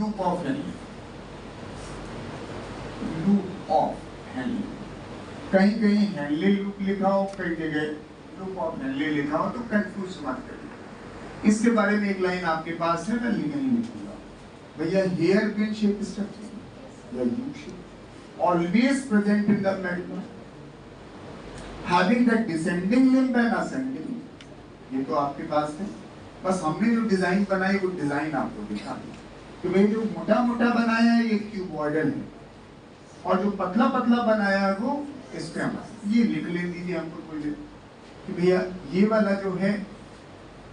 Loop of Henley, loop of Henley, कहीं कहीं Henley loop लिखा हो, कई जगह लूप ऑफ हेनली लिखा हो, तो कंफ्यूज मत करिए। इसके बारे में एक लाइन आपके पास है, मैं नहीं लिखूंगा भैया। हेयर पिन शेप स्ट्रक्चर या U shape always present in the medulla, having the descending limb and ascending, ये तो आपके पास है। बस हमने जो डिजाइन बनाई वो डिजाइन आपको दिखा दी कि भाई जो मोटा मोटा बनाया है ये क्यूबॉइडल है, और जो पतला पतला बनाया है वो स्क्वैमस। ये लिख ले दीजिए हमको कोई कि भैया ये वाला जो है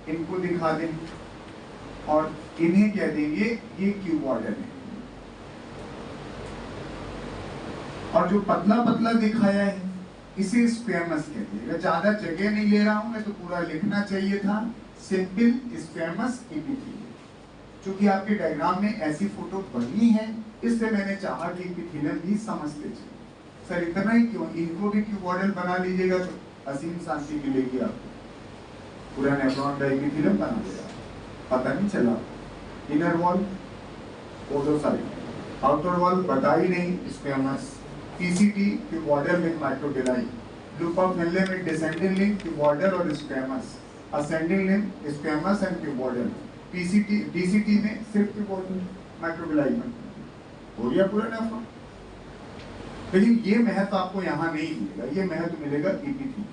इनको दिखा दें और इन्हें कह देंगे ये क्यूबॉइडल है, और जो पतला पतला दिखाया है इसे स्क्वैमस कहते हैं। ज्यादा जगह नहीं ले रहा हूं मैं, तो पूरा लिखना चाहिए था सिंपल स्क्वैमस एपिथेलियम। क्योंकि आपके डायग्राम में ऐसी फोटो बनी है, इससे मैंने चाहा कि एपिथेलियम भी समझते चले। सर इतना ही क्यों, इनको भी क्यूबॉइडल बना लीजिएगा तो असीम शांति मिलेगी आपको, पूरा नेफ्रॉन का एपिथेलियम बना देगा, पता नहीं चला। Inner wall podocyte, outer wall बता ही नहीं, squamous. PCT cuboidal with microvilli, loop of Henle में डिसेंडिंग लिंक क्यूबॉइडल और squamous, ascending limb squamous and cuboidal. PCT DCT में सिर्फ क्यूबॉइडल माइक्रोबिलाई में हो गया पूरा नेफ्रॉन। लेकिन ये महत्व आपको यहाँ नहीं मिलेगा, ये महत्व मिलेगा एपिथेलियम।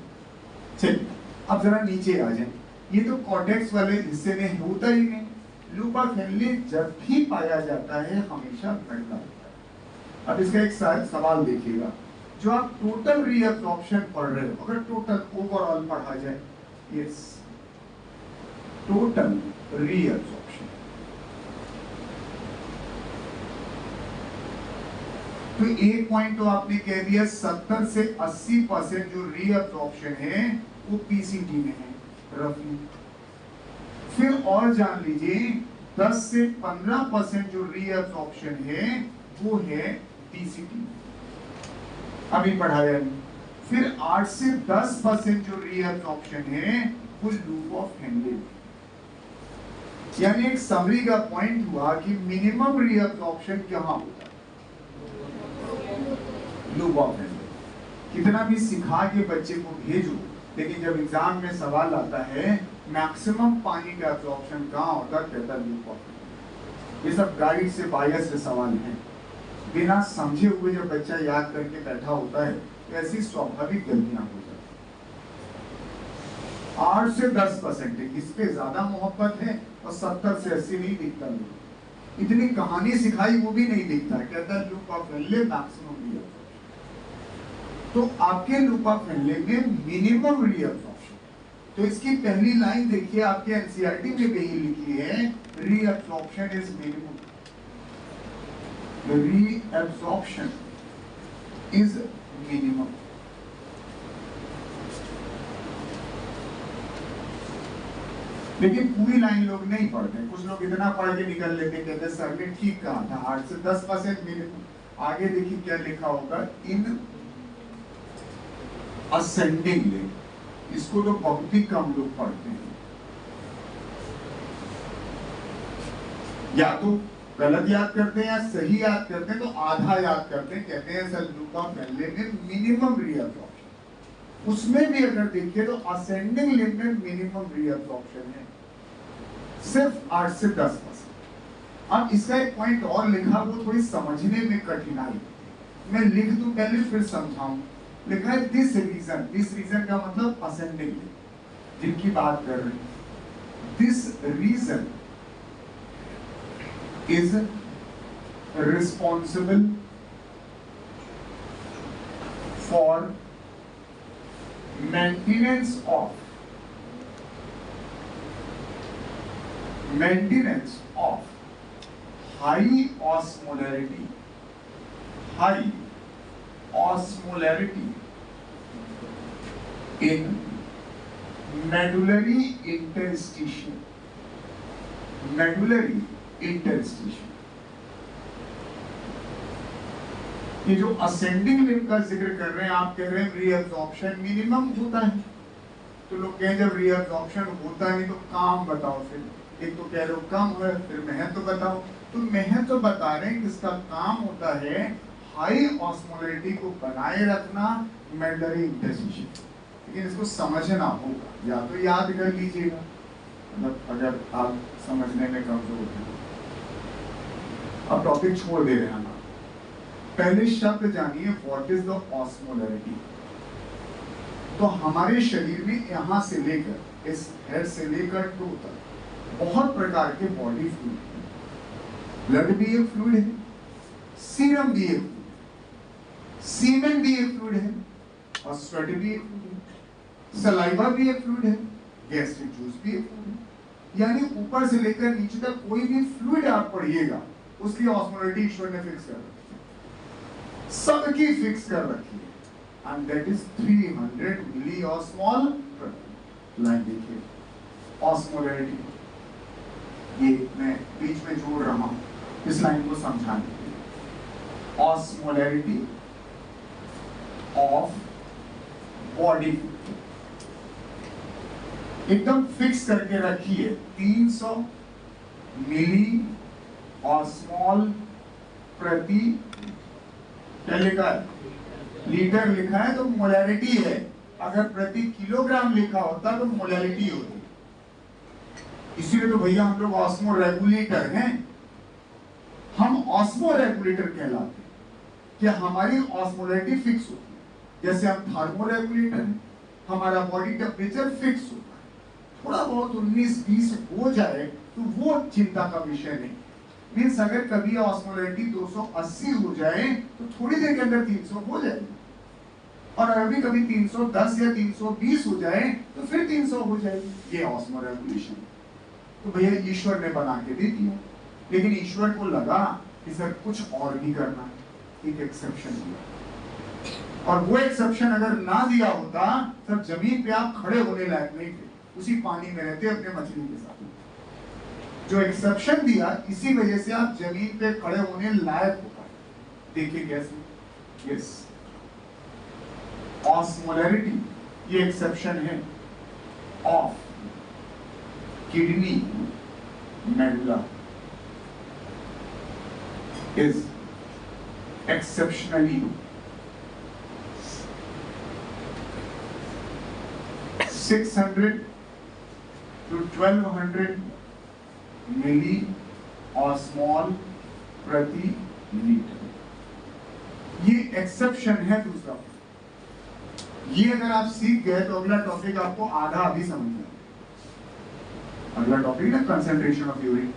चलिए अब जरा नीचे आ जाए, ये तो कॉर्टेक्स वाले हिस्से में होता ही नहीं। लूप ऑफ हेनले जब भी पाया जाता है हमेशा बढ़ता है। अब इसका एक सवाल देखिएगा, जो आप टोटल रीअब्जॉर्प्शन पढ़ रहे हो, अगर टोटल ओवरऑल पढ़ा जाए, यस टोटल रीअब्जॉर्प्शन, तो एक पॉइंट तो आपने कह दिया 70 से 80% जो रीअब्जॉर्प्शन है वो पीसीटी में है रफली। फिर और जान लीजिए 10 से 15% जो रीअब्जॉर्प्शन है वो है डीसीटी, अभी पढ़ाया नहीं। फिर 8 से 10% जो रीअब्जॉर्प्शन है वो लूप ऑफ हेनले। यानी एक समरी का पॉइंट हुआ कि मिनिमम रीअब्जॉर्प्शन कहां होता है, लूप ऑफ हेनले। कितना भी सिखा के बच्चे को भेजो, लेकिन जब एग्जाम में सवाल आता है मैक्सिमम पानी का एब्जॉर्प्शन कहां होता है, कहता है लूप ऑफ हेनले। ये सब गाइड से बायस से सवाल हैं, बिना समझे हुए जब बच्चा याद करके बैठा होता है तो ऐसी स्वाभाविक गलतियां हो जाती हैं। 8 से 10% है, इस पे ज्यादा मोहब्बत है, और 70 से 80 नहीं दिखता। इतनी कहानी सिखाई वो भी नहीं दिखता, कहता है loop of Henley maximum reabsorption. तो आपके लूप ऑफ हेनले में मिनिमम रीअब्जॉर्प्शन, तो इसकी पहली लाइन देखिए, आपके एनसीईआरटी में भी लिखी है reabsorption is minimum, reabsorption is minimum। लेकिन पूरी लाइन लोग नहीं पढ़ते, कुछ लोग इतना पढ़ के निकल लेते, कहते सर ने ठीक कहा था 8 से 10% मिनिमम। आगे देखिए क्या लिखा होगा, इन असेंडिंग लिंक, इसको तो बहुत ही कम लोग पढ़ते हैं, या तो गलत याद करते हैं या सही याद करते हैं, तो आधा याद करते हैं, कहते हैं सर लूप ऑफ हेनले में मिनिमम रीअब्जॉर्प्शन। उसमें भी अगर देखिए तो असेंडिंग लिंब में मिनिमम रीअब्जॉर्प्शन है सिर्फ 8 से 10%। अब इसका एक पॉइंट और लिखा, वो थोड़ी समझने में कठिनाई, मैं लिख दूं पहले फिर समझाऊं। लिखा है दिस रीजन, दिस रीजन का मतलब असेंडिंग लिंब जिनकी बात कर रहे हैं, this region is responsible for maintenance of high osmolarity in medullary interstitium, interstitium. ये जो असेंडिंग लिंब का जिक्र कर रहे हैं, आप कह रहे हैं रीअब्जॉर्प्शन मिनिमम होता है, तो लोग कहें जब रीअब्जॉर्प्शन होता है तो काम बताओ फिर एक तो कह रहे हो कम है, फिर महत्व बताओ। तो महत्व बता रहे हैं कि इसका काम होता है हाई ऑस्मोलरिटी को बनाए रखना, मेडलरी इंटरस्टिशियन। लेकिन इसको समझना होगा, या तो याद कर लीजिएगा, मतलब अगर आप समझने में कमजोर हैं। अब टॉपिक छोड़ दे रहे हैं हम। पहले शब्द जानिए, व्हाट इज द ऑस्मोलरिटी। तो हमारे शरीर में यहां से लेकर इस हेड से लेकर टू तक बहुत प्रकार के बॉडी फ्लूइड है। ब्लड भी एक फ्लूइड है, सीरम भी एक फ्लूइड है, सीमेन भी एक फ्लूइड है, और स्वेट भी एक फ्लूइड है, सलाइवा भी एक फ्लूइड है, गैस्ट्रिक जूस भी एक फ्लूइड है। यानी ऊपर से लेकर नीचे तक कोई भी फ्लूइड आप पढ़िएगा, उसकी ऑस्मोलरिटी ईश्वर ने फिक्स कर रखी है, सबकी फिक्स कर रखी है, and that is 300 milliosmol per line. देखिए ऑस्मोलरिटी, ये मैं बीच में जोड़ रहा हूं इस लाइन को समझाने के लिए। ऑस्मोलरिटी ऑफ बॉडी एकदम फिक्स करके रखिए, 300 मिली ऑस्मॉल प्रति, क्या लिखा है, लीटर लिखा है तो मोलैरिटी है। अगर प्रति किलोग्राम लिखा होता तो मोलैरिटी होती। इसीलिए तो भैया हम लोग ऑस्मो रेगुलेटर हैं, हम ऑस्मो रेगुलेटर कहलाते हैं कि हमारी ऑस्मोलरिटी फिक्स होती है। जैसे हम थर्मो रेगुलेटर हैं, हमारा बॉडी टेम्परेचर फिक्स होता है। थोड़ा बहुत 19-20 हो जाए तो वो चिंता का विषय नहीं। मीन्स अगर कभी ऑस्मोलरिटी 280 हो जाए तो थोड़ी देर के अंदर 300 हो जाएगी, और अभी कभी 310 या 320 हो जाए तो फिर 300 हो जाएगी। ये ऑस्मो रेगुलेशन। तो भैया ईश्वर ने बना के दे दिया, लेकिन ईश्वर को लगा कि सर कुछ और भी करना है, एक एक्सेप्शन दिया। और वो एक्सेप्शन अगर ना दिया होता, सर जमीन पे आप खड़े होने लायक नहीं थे, उसी पानी में रहते अपने मछली के साथ। जो एक्सेप्शन दिया, इसी वजह से आप जमीन पे खड़े होने लायक हो पाए। देखिए कैसे, यस, ऑस्मोलरिटी ये एक्सेप्शन है of kidney medulla is exceptionally 600 to 1200 मिली ऑस्मॉल प्रति लीटर। ये एक्सेप्शन है। दूसरा, ये अगर आप सीख गए तो अगला टॉपिक आपको आधा अभी समझ में। अगला टॉपिक है कंसंट्रेशन ऑफ यूरिन।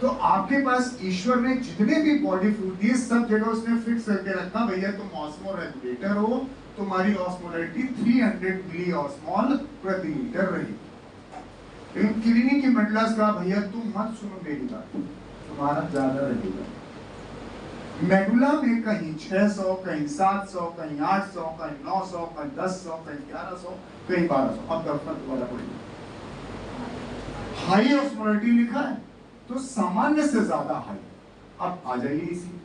तो आपके पास ईश्वर ने जितने भी बॉडी फ्लूइड दिए, सब जगह उसने फिक्स करके रखा, भैया तुम ऑस्मो रेगुलेटर हो, तुम्हारी ऑस्मोलरिटी 300 मिली ऑस्मॉल प्रति लीटर रही। लेकिन किडनी की मेडुला का भैया तुम मत सुनो मेरी बात, तुम्हारा ज्यादा रहेगा। मेडुला में कहीं 600, कहीं 700, कहीं 800, कहीं 900, कहीं 1000, कहीं 1100, कहीं 1200। अब दफन दोबारा पड़ेगा। हाई ऑस्मोलरिटी लिखा है तो सामान्य से ज्यादा हाई। अब आ जाइए इसी,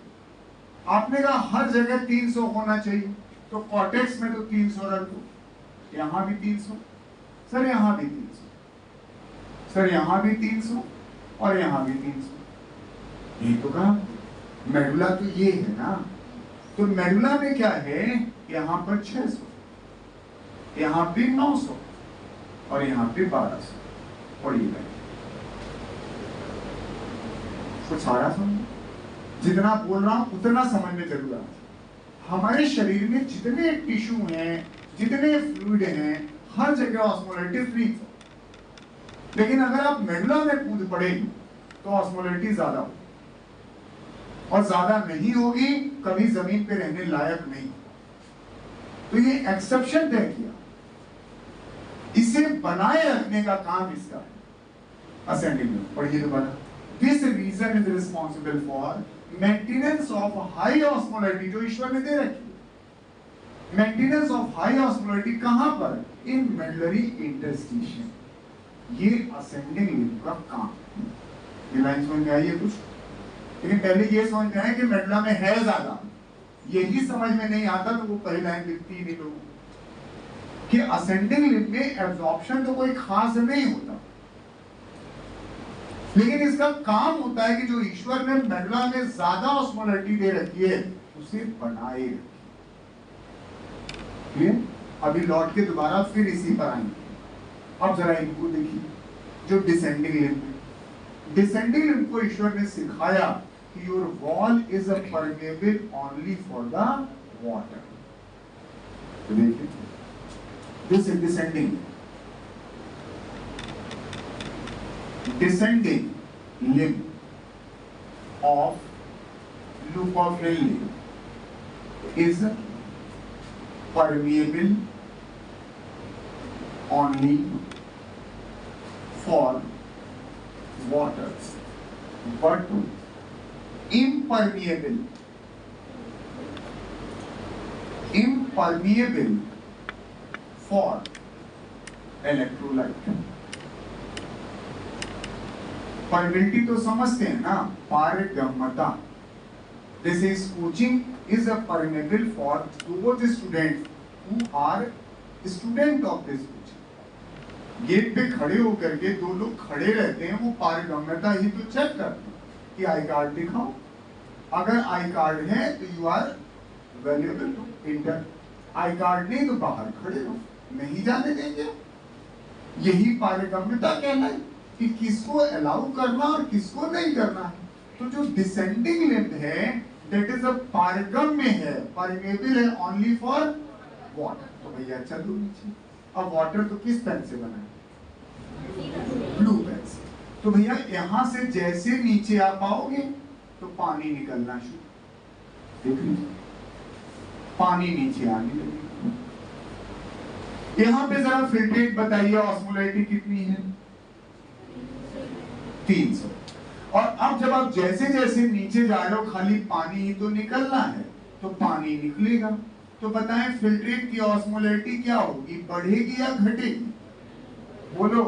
आपने कहा हर जगह 300 होना चाहिए, तो कॉर्टेक्स में तो 300 रख दो, यहां भी 300, सर यहां भी 300, सर यहां भी 300, और यहां भी 300। ये तो कहा मेडुला तो ये है ना। तो मेडुला में क्या है, यहां पर 600, यहां पे 900, और यहां पे 1200। पढ़िएगा तो सारा समझ, जितना बोल रहा हूं उतना समझने जरूर आता। हमारे शरीर में जितने टिश्यू हैं, जितने फ्लूइड हैं, हर जगह ऑस्मोलरिटी फ्रीज हो। लेकिन अगर आप मेडुला में कूद पड़े तो ऑस्मोलरिटी ज्यादा हो, और ज्यादा नहीं होगी, कभी जमीन पे रहने लायक नहीं। तो ये एक्सेप्शन तय किया, इसे बनाए रखने का काम इसका है। असेंडिंग में पढ़िए दोबारा। This reason is responsible for maintenance of high osmolarity, जो ईश्वर ने दे रखी है। Maintenance of high osmolarity कहां पर? In medullary interstitium। ये ascending limb का काम है। ये लाइन समझ में आई है कुछ? लेकिन पहले ये समझ में आया कि मेडुला में है ज्यादा, यही समझ में नहीं आता तो वो पहली लाइन लिखती ही नहीं लोग कि ascending limb में एब्जॉर्प्शन तो कोई खास नहीं होता। लेकिन इसका काम होता है कि जो ईश्वर ने मेडुला में ज्यादा ऑस्मोलैरिटी दे रखी है उसे बनाए। अभी लौट के दोबारा फिर इसी पर आएंगे। अब जरा इनको देखिए, जो डिसेंडिंग लिम्ब को ईश्वर ने सिखाया कि your wall is a permeable only for the water. तो देखिए, this is descending limb of loop of Henle is permeable only for water, but impermeable for electrolyte। Permeability तो समझते हैं ना, पारगम्यता। This is coaching is a permeable for those student who are student of this coaching. Gate पे खड़े होकर के दो लोग खड़े रहते हैं, वो पारगम्यता ही तो चेक करते हैं कि आई कार्ड दिखाओ, अगर आई कार्ड है तो you are valuable to enter, I card नहीं तो बाहर खड़े रहो, नहीं जाने देंगे। यही पारगम्यता कहना है कि किसको अलाउ करना और किसको नहीं करना है। तो जो डिसेंडिंग लिम्ब है दैट इज अ पारगम्य है, परमेबल है ओनली फॉर वाटर। तो भैया चलो नीचे, अब वाटर तो किस पेन से बना है? ब्लू पेन से। तो भैया यहां से जैसे नीचे आ पाओगे तो पानी निकलना शुरू, देख लीजिए पानी नीचे आने लगेगा। यहां पे जरा फिल्ट्रेट बताइए, ऑस्मोलैरिटी कितनी है? 300। और अब जब आप जैसे जैसे नीचे जा रहे हो खाली पानी ही तो निकलना है, तो पानी निकलेगा। तो बताएं फिल्ट्रेट की ऑस्मोलैरिटी क्या होगी, बढ़ेगी या घटेगी? बोलो,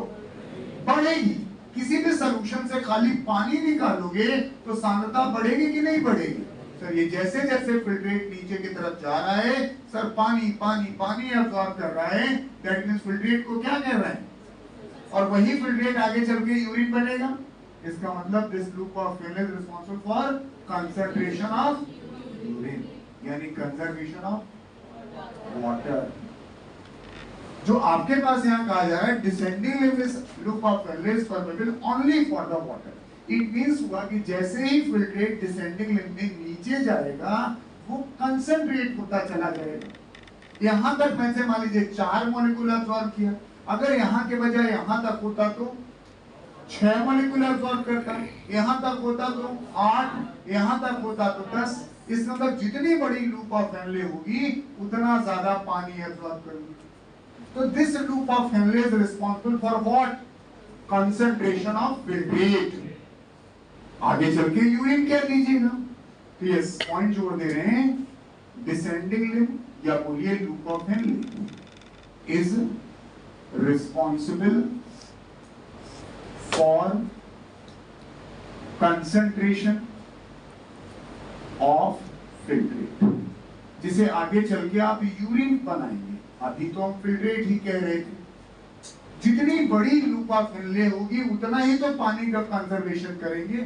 बढ़ेगी। किसी भी सॉल्यूशन से खाली पानी निकालोगे तो सांद्रता बढ़ेगी कि नहीं बढ़ेगी? सर ये जैसे जैसे फिल्ट्रेट नीचे की तरफ जा रहा है, सर पानी पानी पानी अब्सॉर्ब कर रहा है, दैट मींस फिल्ट्रेट को क्या कह रहा है? और वही फिल्ट्रेट आगे चल के यूरिन बनेगा। इसका मतलब this loop of Henley is responsible for concentration of urine, यानी कंजर्वेशन ऑफ वाटर। जो आपके पास यहाँ कहा जा रहा है descending loop of Henley is permeable only for the water. It means हुआ कि जैसे ही फिल्ट्रेट डिसेंडिंग लिम्ब में नीचे जाएगा वो कंसंट्रेट होता चला जाएगा। यहां तक मैंने मान लीजिए 4 मॉलिक्यूल अब्सॉर्ब किया, अगर यहां के बजाय यहां तक होता तो 6 मॉलिक्यूल अब्सॉर्ब करता, यहां तक होता तो 8, यहां तक होता तो 10। इस मतलब जितनी बड़ी लूप ऑफ हेनले होगी उतना ज्यादा पानी अब्सॉर्ब करेगी। तो this loop of Henley is responsible for what? Concentration of filtrate. आगे चल के यूरिन क्या लीजिएगा, तो ये पॉइंट जोड़ दे रहे हैं, डिसेंडिंग लिम्ब या बोलिए loop of Henley is responsible for concentration of filtrate, जिसे आगे चल के आप यूरिन बनाएंगे। अभी तो हम फिल्ट्रेट ही कह रहे थे। जितनी बड़ी लूप ऑफ हेनले होगी उतना ही तो पानी का कंजर्वेशन करेंगे,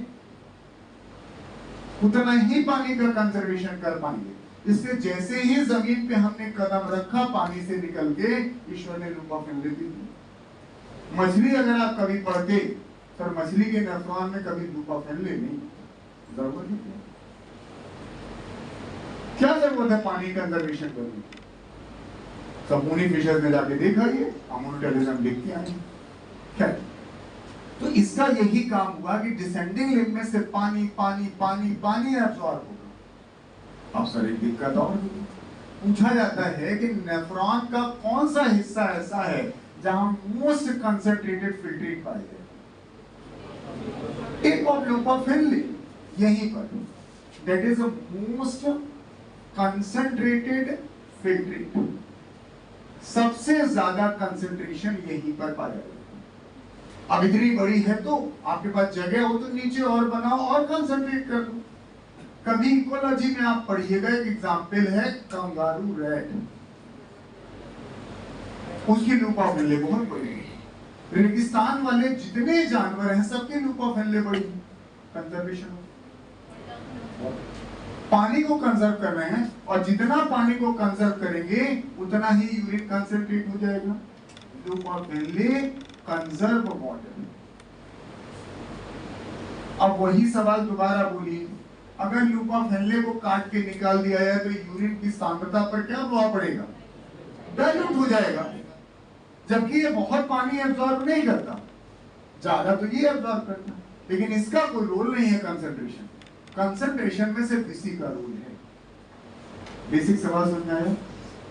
उतना ही पानी का कंजर्वेशन कर पाएंगे। इससे जैसे ही जमीन पे हमने कदम रखा पानी से निकल के ईश्वर ने लूप ऑफ हेनले दी। मछली अगर आप कभी पढ़ते सर मछली के नेफ्रॉन में कभी लूप ऑफ हेनले नहीं, जरूरत नहीं, क्या जरूरत है पानी कंजर्वेशन करने की? सपूनी फिशर्स में जाके देखा, ये अमोनोटेलिज्म लिख के आए क्या। तो इसका यही काम हुआ कि डिसेंडिंग लिम्ब में से पानी पानी पानी पानी अब्सॉर्ब होगा। अब सर एक दिक्कत और पूछा जाता है कि नेफ्रॉन का कौन सा हिस्सा ऐसा है जहां मोस्ट कंसंट्रेटेड फिल्ट्रेट पाए जाए? Tip of loop of Henley, यहीं पर that is the most concentrated filtrate. सबसे ज्यादा कंसंट्रेशन यहीं पर पाया जाता है। अब इतनी बड़ी है तो आपके पास जगह हो तो नीचे और बनाओ और कंसंट्रेट कर दो। कभी इकोलॉजी में आप पढ़िएगा, एक एग्जांपल है कंगारू रैट, उसकी लूप ऑफ हेनले बहुत बड़ी है। रेगिस्तान वाले जितने जानवर हैं सबके लूप ऑफ हेनले बड़ी कंजर्वेशन। पानी को कंजर्व कर रहे हैं और जितना पानी को कंजर्व करेंगे उतना ही यूरिन कंसंट्रेट हो जाएगा। Loop of Henley conserve water. अब वही सवाल दोबारा बोलिए, अगर लूप ऑफ हेनले को काट के निकाल दिया जाए तो यूरिन की सांद्रता पर क्या प्रभाव पड़ेगा? डाइल्यूट हो जाएगा। जबकि ये बहुत पानी एब्जॉर्ब नहीं करता, ज्यादा तो ये एब्जॉर्ब करता, लेकिन इसका कोई रोल नहीं है कंसंट्रेशन। कंसंट्रेशन में सिर्फ इसी का रोल है। बेसिक सवाल समझ आया?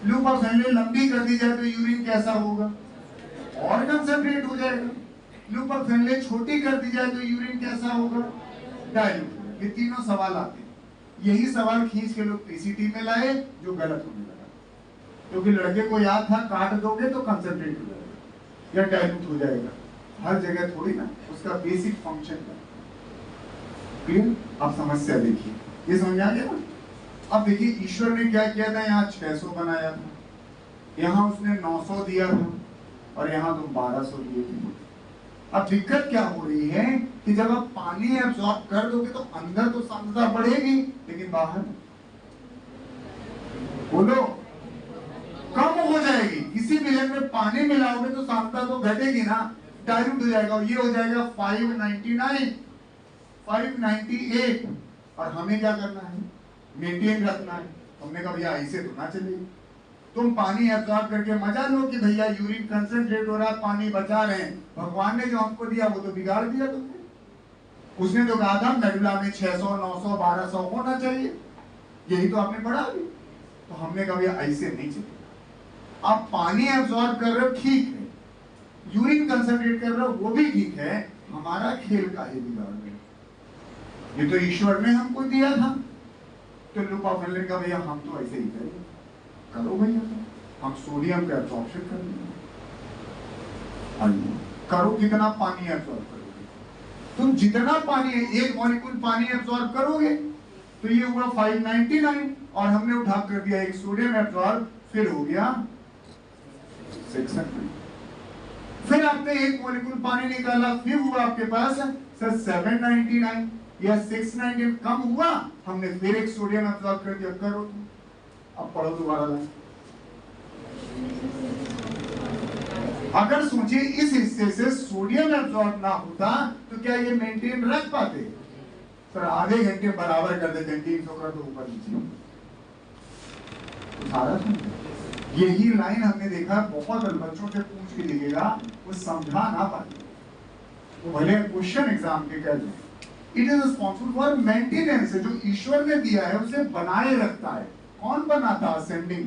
लूप ऑफ हेनले लंबी कर दी जाए तो यूरिन कैसा होगा? और कंसंट्रेट हो जाएगा। लूप ऑफ हेनले छोटी कर दी जाए तो यूरिन कैसा होगा? डाइल्यूट। ये तीनों सवाल आते हैं। यही सवाल खींच के लोग पीसीटी में लाए, जो गलत होने लगा, क्योंकि लड़के को याद था काट दोगे तो कंसंट्रेट हो जाएगा या डाइल्यूट हो जाएगा। हर जगह थोड़ी ना, उसका बेसिक फंक्शन का। क्लियर? आप समस्या देखिए, ये समझ आ गया ना? अब देखिए ईश्वर ने क्या किया था, यहाँ 600 बनाया था, यहाँ उसने 900 दिया था और यहाँ तुम 1200 दिए थे। अब दिक्कत क्या हो रही है कि जब आप पानी एब्जॉर्ब कर दोगे तो अंदर तो सांद्रता बढ़ेगी, लेकिन बाहर बोलो कम हो जाएगी। किसी मिलन में पानी मिलाओगे तो सांद्रता तो घटेगी ना, डाइल्यूट हो जाएगा। और ये हो जाएगा 599, 598। और हमें क्या करना है? मेंटेन रखना है। हमने कहा भैया ऐसे तो ना चलेगी। तुम पानी एब्जॉर्ब करके मजा लो कि भैया यूरिन कंसंट्रेट हो रहा, पानी बचा रहे हैं। भगवान ने जो हमको दिया वो तो बिगाड़ दिया तुमने। उसने तो कहा था मेडुला में 600, 900, 1200 होना चाहिए, यही तो आपने पढ़ा अभी। तो हमने कहा भैया ऐसे नहीं चलेगा। आप पानी एब्जॉर्ब कर रहे हो ठीक है, यूरिन कंसंट्रेट कर रहे हो वो भी ठीक है, हमारा खेल काहे बिगाड़ रहे? ये तो ईश्वर ने हमको दिया था। तो लूप ऑफ हेनले का भैया हम तो ऐसे ही करेंगे। करो भैया, हम सोडियम का एब्जॉर्प्शन कर लेंगे। करो, कितना पानी एब्जॉर्ब करोगे? तुम जितना पानी है, एक मॉलिक्यूल पानी एब्जॉर्ब करोगे तो ये हुआ 599 और हमने उठा कर दिया एक सोडियम एब्जॉर्ब, फिर हो गया 600। फिर आपने एक मॉलिक्यूल पानी निकाला, फिर हुआ आपके पास सर 799 या 699, कम हुआ, हमने फिर एक सोडियम एब्जॉर्ब कर दिया। करो तुम, अब पढ़ो दोबारा लाइन। अगर सोचिए इस हिस्से से सोडियम एब्जॉर्ब ना होता तो क्या ये मेंटेन रख पाते? सर आधे घंटे बराबर कर देते हैं, 300 कर दो ऊपर नीचे। यही लाइन हमने देखा बहुत बच्चों से पूछ के लिखेगा, वो समझा ना पाते, वो भले क्वेश्चन एग्जाम के कर दें। It is responsible for maintenance, जो ईश्वर ने दिया है उसे बनाए रखता है। कौन बनाता? असेंडिंग।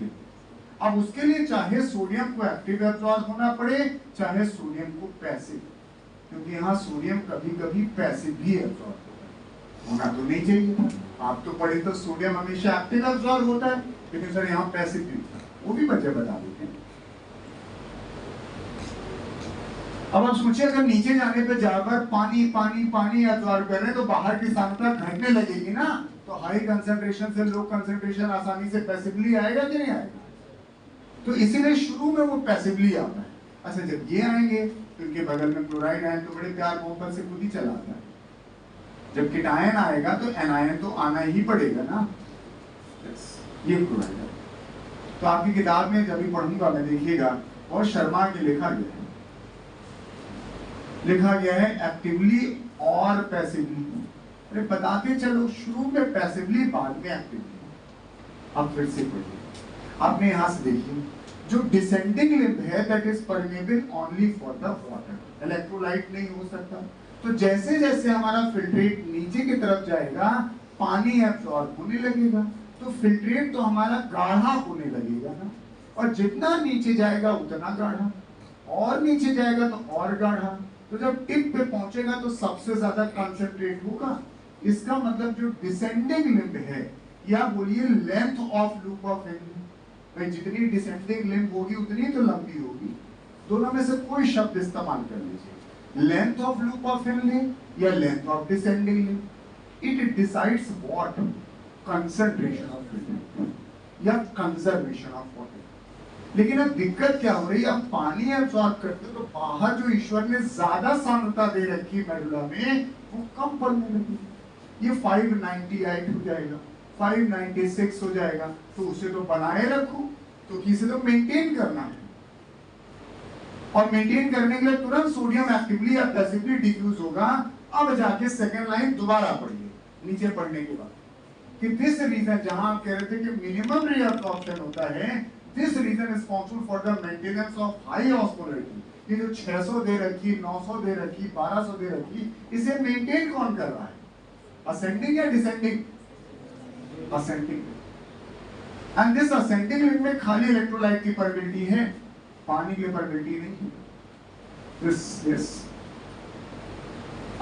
अब उसके लिए चाहे सोडियम को एक्टिव एब्जॉर्ब होना पड़े, चाहे सोडियम को पैसिव, क्योंकि यहाँ सोडियम कभी कभी पैसिव भी एब्जॉर्ब होना तो नहीं चाहिए था। आप तो पढ़े तो सोडियम हमेशा एक्टिव एब्जॉर्ब होता है, लेकिन सर यहाँ पैसिव भी, वो भी बच्चे बता देते हैं। अब आप सोचिए अगर नीचे जाने पे जाकर पानी पानी पानी एब्जॉर्ब कर रहे हैं तो बाहर की सांद्रता घटने लगेगी ना, तो हाई कंसंट्रेशन से लो कंसंट्रेशन आसानी से पैसिवली आएगा कि नहीं आएगा? तो इसीलिए शुरू में वो पैसिवली आता है। अच्छा जब ये आएंगे तो इनके बगल में क्लोराइड आयन तो बड़े प्यार मोहब्बत से खुद ही चला आता है। जब कीटायन आएगा तो एनायन तो आना ही पड़ेगा ना। ये क्लोराइड है। तो आपकी किताब में जब भी पढ़ूंगा मैं, देखिएगा और शर्मा के लिखा गया है एक्टिवली और पैसिवली। अरे बताते चलो, शुरू में पैसिवली, बाद में एक्टिवली। अब फिर से पढ़िए, आपने यहां से देखिए जो डिसेंडिंग लिम्ब है that is permeable only for the water, electrolyte नहीं हो सकता। तो जैसे जैसे हमारा फिल्ट्रेट नीचे की तरफ जाएगा पानी एब्सॉर्ब होने लगेगा, तो फिल्ट्रेट तो हमारा गाढ़ा होने लगेगा ना, और जितना नीचे जाएगा उतना गाढ़ा, और नीचे जाएगा तो और गाढ़ा। तो जब टिप पे पहुंचेगा तो सबसे ज्यादा कंसंट्रेट होगा। इसका मतलब जो डिसेंडिंग लिम्ब है, या बोलिए length of loop of Henley, भाई जितनी डिसेंडिंग लिम्ब होगी उतनी तो लंबी होगी। दोनों में से कोई शब्द इस्तेमाल कर लीजिए, length of loop of Henle या length of descending limb. It decides what, concentration of filtrate या कंजर्वेशन ऑफ वाटर। लेकिन अब दिक्कत क्या हो रही है, अब पानी एब्सॉर्ब करते तो बाहर जो ईश्वर ने ज्यादा सांद्रता दे रखी मेडुला में वो कम पड़ने लगी। ये 598 हो जाएगा, 596 हो जाएगा, तो उसे तो बनाए रखो, तो किसे तो मेंटेन करना है, और मेंटेन करने के लिए तुरंत सोडियम एक्टिवली या पैसिवली डिफ्यूज होगा। अब जाके सेकंड लाइन दोबारा पढ़िए नीचे पढ़ने के बाद कि दिस रीजन, जहां आप कह रहे थे कि मिनिमम रीअब्सॉर्प्शन होता है, this region is responsible for the maintenance of high osmolarity. ये जो 600 दे रखी, 900 दे रखी, 1200 दे रखी, इसे मेंटेन कौन कर रहा है, असेंडिंग या descending? Ascending. And this ascending link में खाली इलेक्ट्रोलाइट की परमिटिविटी है, पानी की परमिटिविटी नहीं। This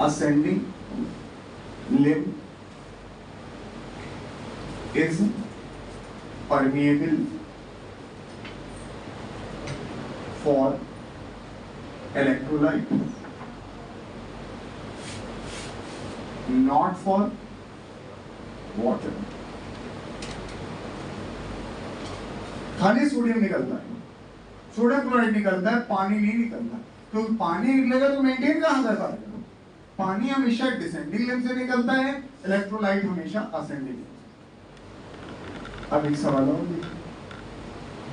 ascending limb is permeable for electrolyte, not for water. खाली सोडियम निकलता है, सोडियम क्लोराइड निकलता है, पानी नहीं निकलता। तो पानी निकलेगा तो मेंटेन कहां कर पाएगा? पानी हमेशा डिसेंडिंग लिम्ब से निकलता है, इलेक्ट्रोलाइट हमेशा असेंडिंग। अब एक सवाल और,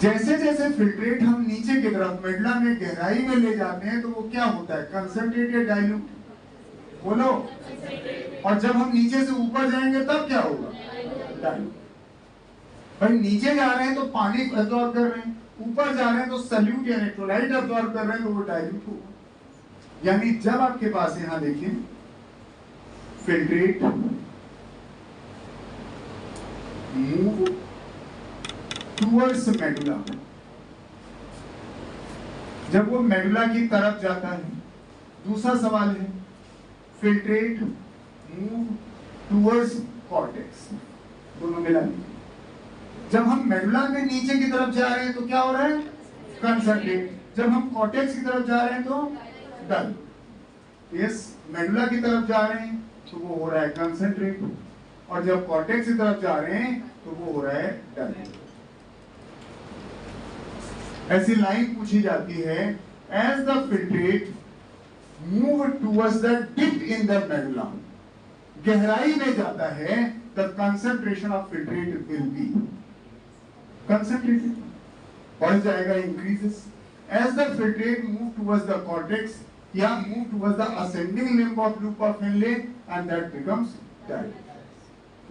जैसे जैसे फिल्ट्रेट हम नीचे की तरफ मेडुला में गहराई में ले जाते हैं तो वो क्या होता है, कंसंट्रेटेड डाइल्यूट? बोलो। और जब हम नीचे से ऊपर जाएंगे तब क्या होगा, डाइल्यूट। भाई नीचे जा रहे हैं तो पानी एब्जॉर्ब कर रहे हैं, ऊपर जा रहे हैं तो सल्यूट या इलेक्ट्रोलाइट एब्जॉर्ब कर रहे हैं, तो वो डाइल्यूट होगा। यानी जब आपके पास यहां देखिए फिल्ट्रेट मूव टूवर्ड्स मेडुला, जब वो मेडुला की तरफ जाता है। दूसरा सवाल है फिल्ट्रेट मूव टूवर्ड्स कॉर्टेक्स, दोनों मिला लीजिए। जब हम मेडुला के नीचे की तरफ जा रहे हैं तो क्या हो रहा है, कंसंट्रेट। जब हम कॉर्टेक्स की तरफ जा रहे हैं तो डल। यस, मेडुला की तरफ जा रहे हैं तो वो हो रहा है कंसंट्रेट, और जब कॉर्टेक्स की तरफ जा रहे हैं तो वो हो रहा है डल। ऐसी लाइन पूछी जाती है, as the filtrate move towards the dip in the medulla, गहराई में जाता है, the concentration of filtrate will be concentrated, बढ़ जाएगा, increases. As the filtrate move towards the cortex, या move towards the ascending limb of loop of Henle, and that becomes dilated.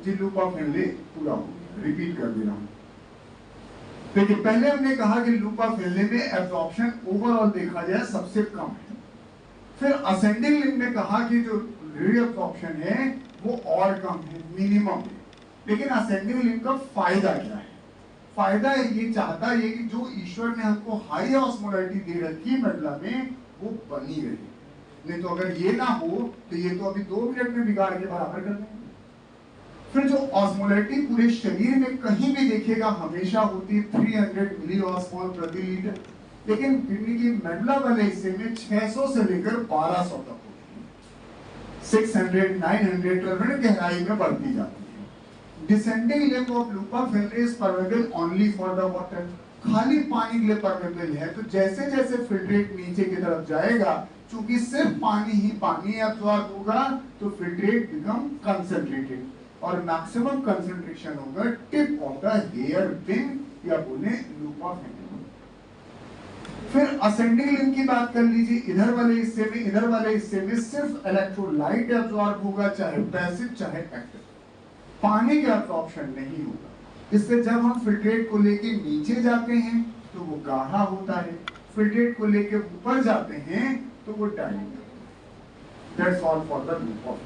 जी loop of Henle पूरा हो, repeat कर दे रहा हूँ। देखिए पहले हमने कहा कि loop of Henle में एब्जॉर्प्शन ओवरऑल देखा जाए सबसे कम है, फिर ascending limb में कहा कि जो रीअब्जॉर्प्शन है वो और कम है, मिनिमम है। लेकिन ascending limb का फायदा क्या है? फायदा ये चाहता है कि जो ईश्वर ने हमको हाई ऑस्मोलरिटी दे रखी है मेडुला में वो बनी रहे, नहीं तो अगर ये ना हो तो ये तो अभी 2 मिनट में बिगाड़ के बराबर कर देंगे। फिर जो ऑस्मोलरिटी पूरे शरीर में कहीं भी देखेगा हमेशा होती है 300 मिली ऑस्मोल प्रति लीटर, लेकिन किडनी की मेडुला वाले हिस्से में 600 से लेकर 1200 तक होती है, 600 900 गहराई में बढ़ती जाती है। Descending limb of loop of Henle is permeable only for the water, खाली पानी के लिए परमेबल है। तो जैसे जैसे फिल्ट्रेट नीचे की तरफ जाएगा, चूंकि सिर्फ पानी ही पानी एब्जॉर्ब होगा, तो फिल्ट्रेट बिकम कंसंट्रेटेड, और मैक्सिमम कंसंट्रेशन होगा tip of the hairpin या बोले लूप ऑफ हेयर। फिर असेंडिंग लिम्ब की बात कर लीजिए, इधर वाले हिस्से में सिर्फ इलेक्ट्रोलाइट एब्जॉर्ब होगा, चाहे पैसिव चाहे एक्टिव, पानी का एब्जॉर्प्शन नहीं होगा। इससे जब हम फिल्ट्रेट को लेके नीचे जाते हैं तो वो गाढ़ा होता है, फिल्ट्रेट को लेके ऊपर जाते हैं तो वो dilute. That's all for the loop of